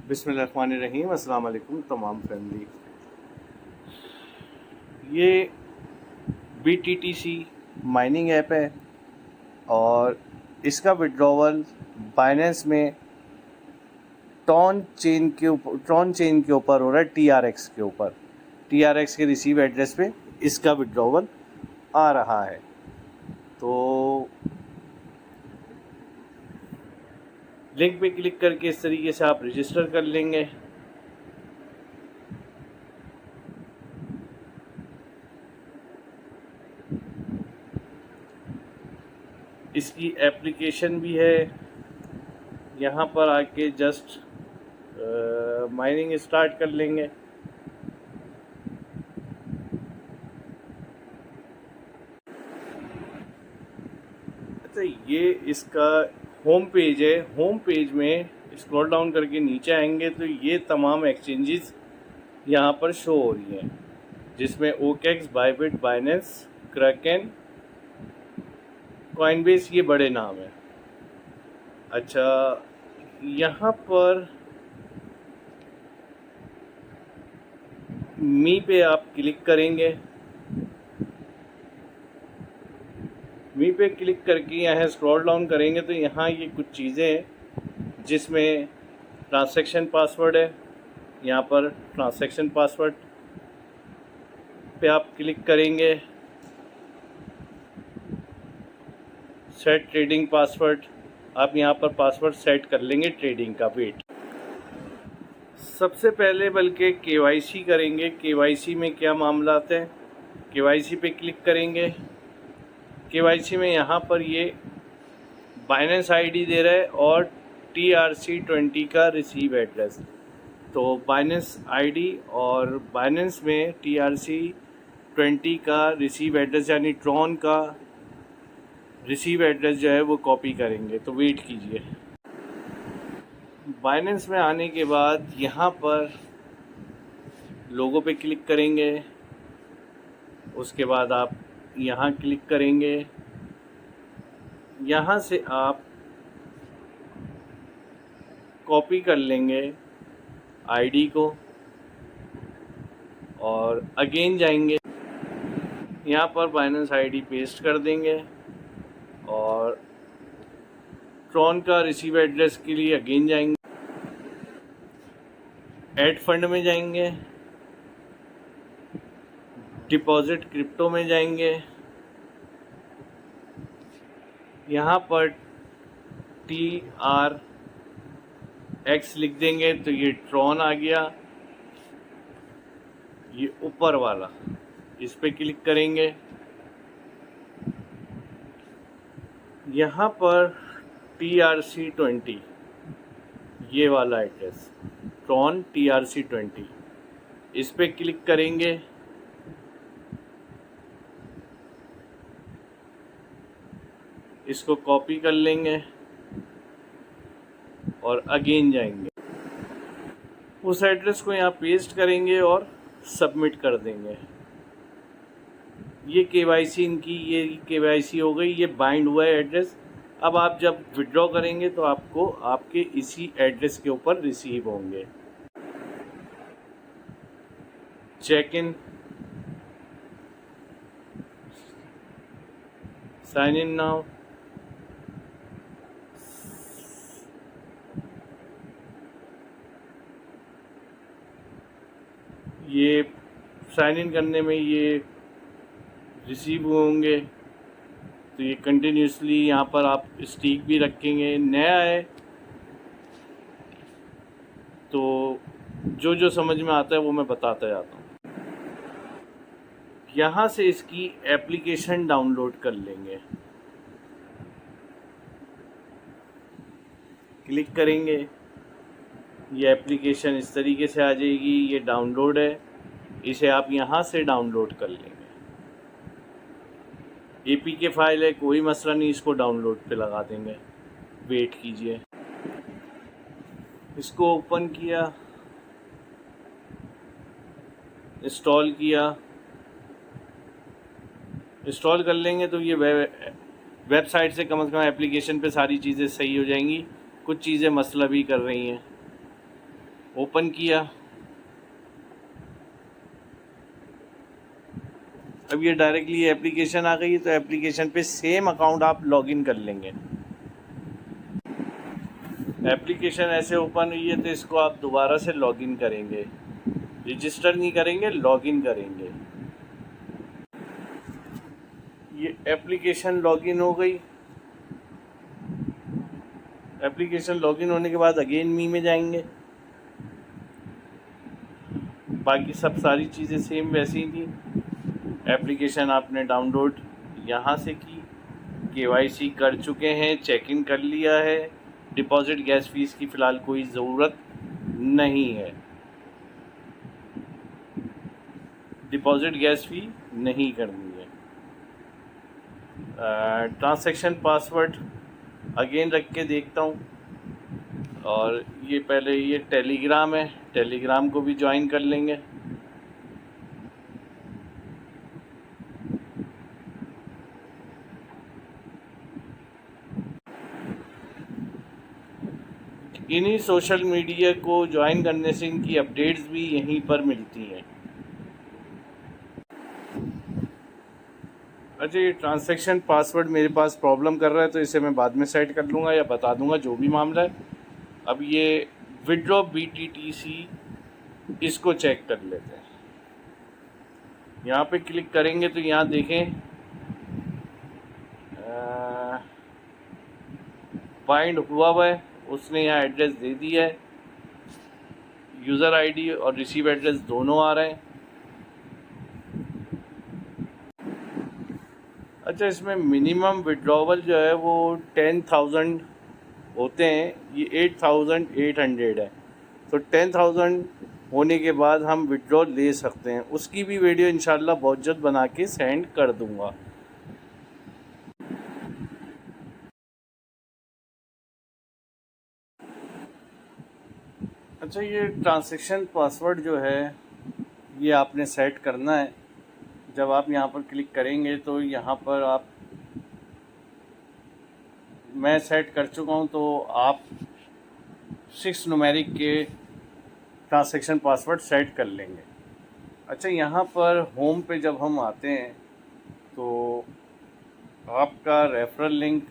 बिस्मिल्लाहिर्रहमानिर्रहीम। अस्सलाम वालेकुम तमाम फैमिली। ये BTTC माइनिंग ऐप है और इसका विड्रॉवल बाइनेंस में ट्रॉन चेन के ऊपर हो रहा है, TRX के ऊपर। TRX के रिसीव एड्रेस पे इसका विड्रॉवल आ रहा है। तो लिंक पे क्लिक करके इस तरीके से आप रजिस्टर कर लेंगे। इसकी एप्लीकेशन भी है। यहाँ पर आके जस्ट माइनिंग स्टार्ट कर लेंगे। अच्छा, ये इसका होम पेज है। होम पेज में स्क्रॉल डाउन करके नीचे आएंगे तो ये तमाम एक्सचेंजेस यहाँ पर शो हो रही हैं, जिसमें OKX, Bybit, Binance, Kraken, Coinbase, ये बड़े नाम हैं। अच्छा, यहाँ पर मी पे आप क्लिक करेंगे। मी पे क्लिक करके यहाँ स्क्रॉल डाउन करेंगे तो यहाँ ये कुछ चीज़ें हैं, जिसमें ट्रांजैक्शन पासवर्ड है। यहाँ पर ट्रांजैक्शन पासवर्ड पे आप क्लिक करेंगे। सेट ट्रेडिंग पासवर्ड, आप यहाँ पर पासवर्ड सेट कर लेंगे ट्रेडिंग का। वेट, सबसे पहले बल्कि KYC करेंगे। KYC में क्या मामला आते हैं, KYC पे क्लिक करेंगे। KYC में यहाँ पर ये बाइनेंस ID दे रहा है और TRC20 का रिसीव एड्रेस। तो बाइनेंस ID और बाइनेंस में TRC20 का रिसीव एड्रेस यानी ट्रॉन का रिसीव एड्रेस जो है वो कॉपी करेंगे। तो वेट कीजिए। बाइनेंस में आने के बाद यहाँ पर लोगो पे क्लिक करेंगे। उसके बाद आप यहाँ क्लिक करेंगे। यहाँ से आप कॉपी कर लेंगे ID को और अगेन जाएंगे। यहाँ पर बाइनेंस ID पेस्ट कर देंगे और ट्रॉन का रिसीव एड्रेस के लिए अगेन जाएंगे। ऐड फंड में जाएंगे, डिपॉजिट क्रिप्टो में जाएंगे। यहाँ पर TRX लिख देंगे तो ये ट्रॉन आ गया, ये ऊपर वाला। इस पे क्लिक करेंगे। यहाँ पर TRC20, ये वाला एड्रेस ट्रॉन TRC20, इस पे क्लिक करेंगे। इसको कॉपी कर लेंगे और अगेन जाएंगे। उस एड्रेस को यहाँ पेस्ट करेंगे और सबमिट कर देंगे। ये KYC इनकी, ये KYC हो गई, ये बाइंड हुआ है एड्रेस। अब आप जब विड्रॉ करेंगे तो आपको आपके इसी एड्रेस के ऊपर रिसीव होंगे। Check in, sign in now. ये साइन इन करने में ये रिसीव होंगे तो ये कंटिन्यूसली यहाँ पर आप स्टिक भी रखेंगे। नया है तो जो जो समझ में आता है वो मैं बताता जाता हूँ। यहाँ से इसकी एप्लीकेशन डाउनलोड कर लेंगे। क्लिक करेंगे, ये एप्लीकेशन इस तरीके से आ जाएगी। ये डाउनलोड है, इसे आप यहाँ से डाउनलोड कर लेंगे। APK फाइल है, कोई मसला नहीं, इसको डाउनलोड पे लगा देंगे। वेट कीजिए। इसको ओपन किया, इंस्टॉल किया। इंस्टॉल कर लेंगे तो ये वेबसाइट से कम से कम एप्लीकेशन पे सारी चीज़ें सही हो जाएंगी। कुछ चीज़ें मसला भी कर रही हैं। ओपन किया। अब ये डायरेक्टली एप्लीकेशन आ गई है, तो एप्लीकेशन पे सेम अकाउंट आप लॉगिन कर लेंगे। एप्लीकेशन ऐसे ओपन हुई है तो इसको आप दोबारा से लॉगिन करेंगे, रजिस्टर नहीं करेंगे, लॉगिन करेंगे। ये एप्लीकेशन लॉगिन हो गई। एप्लीकेशन लॉगिन होने के बाद अगेन मी में जाएंगे। बाकी सब सारी चीज़ें सेम वैसी ही थी। एप्लीकेशन आपने डाउनलोड यहाँ से की, केवाईसी कर चुके हैं, चेक इन कर लिया है। डिपॉजिट गैस फीस की फ़िलहाल कोई ज़रूरत नहीं है, डिपॉजिट गैस फी नहीं करनी है। ट्रांजैक्शन पासवर्ड अगेन रख के देखता हूँ। और ये पहले ये टेलीग्राम है, टेलीग्राम को भी ज्वाइन कर लेंगे। इन्हीं सोशल मीडिया को ज्वाइन करने से इनकी अपडेट्स भी यहीं पर मिलती हैं। अच्छा, ये ट्रांजैक्शन पासवर्ड मेरे पास प्रॉब्लम कर रहा है, तो इसे मैं बाद में सेट कर लूँगा या बता दूँगा, जो भी मामला है। अब ये विड्रॉ BTTC, इसको चेक कर लेते हैं। यहाँ पे क्लिक करेंगे तो यहाँ देखें बाइंड हुआ है, उसने यहाँ एड्रेस दे दिया है। यूज़र आईडी और रिसीव एड्रेस दोनों आ रहे हैं। अच्छा, इसमें मिनिमम विड्रॉवल जो है वो 10,000 होते हैं, ये 8,800 है। तो 10,000 होने के बाद हम विड्रॉ ले सकते हैं। उसकी भी वीडियो इंशाल्लाह बहुत जल्द बना के सेंड कर दूंगा। अच्छा, ये ट्रांजैक्शन पासवर्ड जो है ये आपने सेट करना है। जब आप यहाँ पर क्लिक करेंगे तो यहाँ पर आप, मैं सेट कर चुका हूँ, तो आप 6 न्यूमेरिक के ट्रांजैक्शन पासवर्ड सेट कर लेंगे। अच्छा, यहाँ पर होम पे जब हम आते हैं तो आपका रेफरल लिंक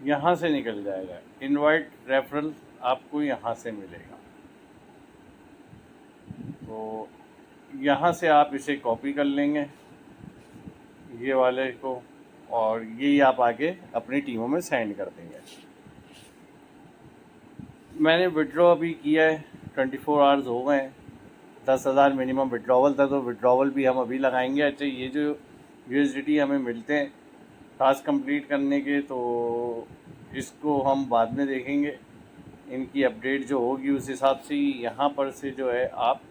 यहाँ से निकल जाएगा। इनवाइट रेफरल आपको यहाँ से मिलेगा, तो यहाँ से आप इसे कॉपी कर लेंगे, ये वाले को, और ये आप आगे अपनी टीमों में सेंड कर देंगे। मैंने विड्रॉ अभी किया है, 24 आवर्स हो गए हैं। 10,000 मिनिमम विड्रॉवल था, तो विड्रॉवल भी हम अभी लगाएंगे। अच्छा, ये जो USDT हमें मिलते हैं टास्क कंप्लीट करने के, तो इसको हम बाद में देखेंगे। इनकी अपडेट जो होगी उस हिसाब से ही यहाँ पर से जो है आप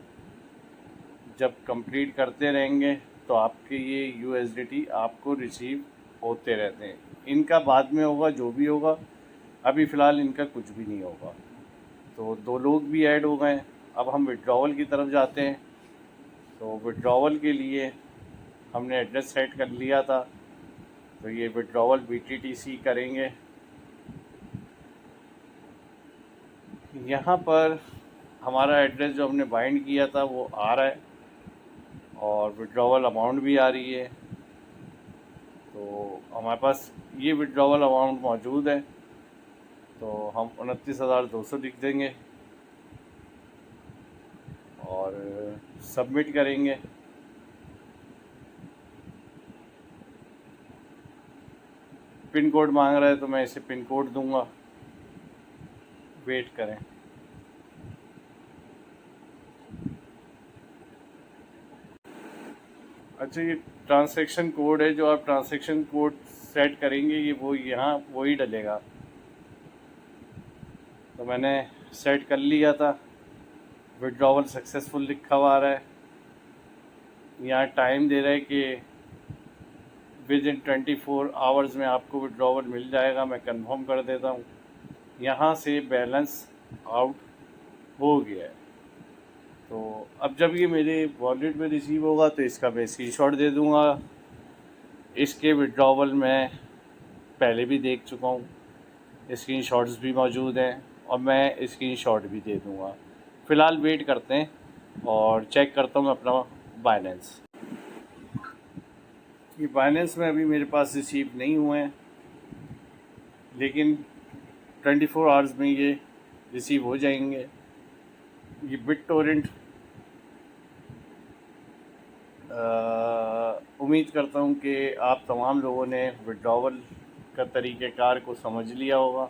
जब कंप्लीट करते रहेंगे तो आपके ये USDT आपको रिसीव होते रहते हैं। इनका बाद में होगा जो भी होगा, अभी फ़िलहाल इनका कुछ भी नहीं होगा। तो 2 लोग भी ऐड हो गए। अब हम विड्रॉवल की तरफ जाते हैं। तो विड्रॉवल के लिए हमने एड्रेस सेट कर लिया था, तो ये विड्रॉवल BTTC करेंगे। यहाँ पर हमारा एड्रेस जो हमने बाइंड किया था वो आ रहा है, और विड्रॉवल अमाउंट भी आ रही है। तो हमारे पास ये विड्रॉवल अमाउंट मौजूद है, तो हम 29,200 लिख देंगे और सबमिट करेंगे। पिन कोड मांग रहा है, तो मैं इसे पिन कोड दूंगा। वेट करें। अच्छा, ये ट्रांजैक्शन कोड है, जो आप ट्रांजैक्शन कोड सेट करेंगे ये वो यहाँ वही डलेगा। तो मैंने सेट कर लिया था। विड्रॉवल सक्सेसफुल लिखा हुआ आ रहा है। यहाँ टाइम दे रहा है कि विदिन 24 आवर्स में आपको विड्रॉवल मिल जाएगा। मैं कंफर्म कर देता हूँ। यहाँ से बैलेंस आउट हो गया है। तो अब जब ये मेरे वॉलेट में रिसीव होगा तो इसका मैं स्क्रीनशॉट दे दूँगा। इसके विड्रॉवल मैं पहले भी देख चुका हूँ, स्क्रीनशॉट्स भी मौजूद हैं। और मैं स्क्रीनशॉट भी दे दूँगा। फ़िलहाल वेट करते हैं और चेक करता हूँ अपना बाइनेंस। ये बाइनेंस में अभी मेरे पास रिसीव नहीं हुए हैं, लेकिन 24 आवर्स में ये रिसीव हो जाएंगे। ये बिटटोरेंट उम्मीद करता हूँ कि आप तमाम लोगों ने विड्रॉवल का तरीक़ेकार को समझ लिया होगा।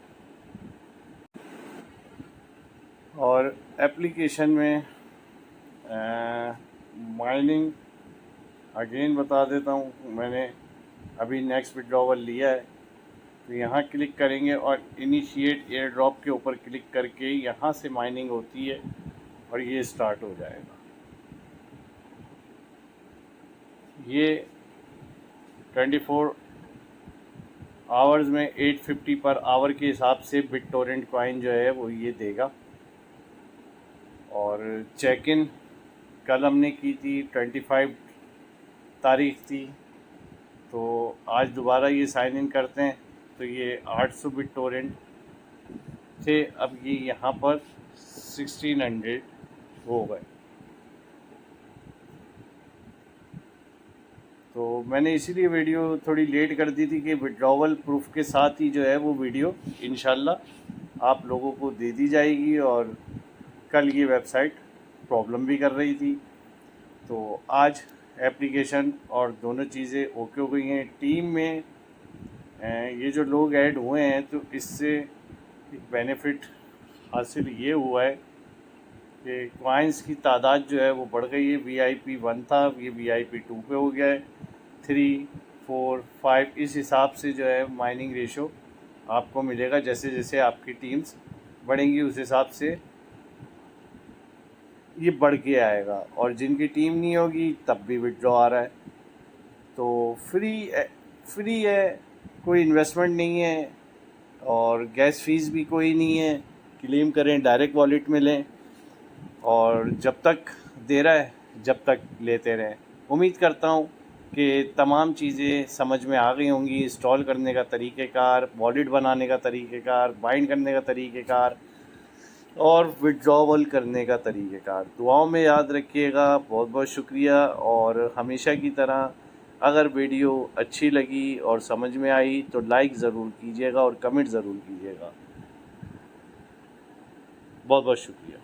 और एप्लीकेशन में माइनिंग अगेन बता देता हूँ। मैंने अभी नेक्स्ट विड्रॉवल लिया है, तो यहाँ क्लिक करेंगे और इनिशिएट एयर ड्रॉप के ऊपर क्लिक करके यहाँ से माइनिंग होती है और ये स्टार्ट हो जाएगा। ये 24 आवर्स में 850 पर आवर के हिसाब से बिटटोरेंट कॉइन जो है वो ये देगा। और चेक इन कल हमने की थी, 25 तारीख थी, तो आज दोबारा ये साइन इन करते हैं। तो ये 800 बिटटोरेंट थे, अब ये यहाँ पर 1600 हो गए। तो मैंने इसीलिए वीडियो थोड़ी लेट कर दी थी कि विड्रॉवल प्रूफ के साथ ही जो है वो वीडियो इंशाल्लाह आप लोगों को दे दी जाएगी। और कल ये वेबसाइट प्रॉब्लम भी कर रही थी, तो आज एप्लीकेशन और दोनों चीज़ें ओके हो गई हैं। टीम में ये जो लोग ऐड हुए हैं, तो इससे एक बेनिफिट हासिल ये हुआ है कि कॉइन्स की तादाद जो है वो बढ़ गई है। VIP 1 था, ये VIP 2 पे हो गया है। 3, 4, 5 इस हिसाब से जो है माइनिंग रेशो आपको मिलेगा। जैसे जैसे आपकी टीम्स बढ़ेंगी उस हिसाब से ये बढ़ के आएगा। और जिनकी टीम नहीं होगी तब भी विड्रॉ आ रहा है। तो फ्री है, कोई इन्वेस्टमेंट नहीं है और गैस फीस भी कोई नहीं है। क्लेम करें डायरेक्ट वॉलेट में लें और जब तक दे रहा है जब तक लेते रहें। उम्मीद करता हूँ कि तमाम चीज़ें समझ में आ गई होंगी। इंस्टॉल करने का तरीक़ेकार, वॉलेट बनाने का तरीक़ेकार, बाइंड करने का तरीक़ेकार और विड्रॉवल करने का तरीक़ेकार। दुआओं में याद रखिएगा। बहुत बहुत शुक्रिया। और हमेशा की तरह अगर वीडियो अच्छी लगी और समझ में आई तो लाइक ज़रूर कीजिएगा और कमेंट ज़रूर कीजिएगा। बहुत बहुत शुक्रिया।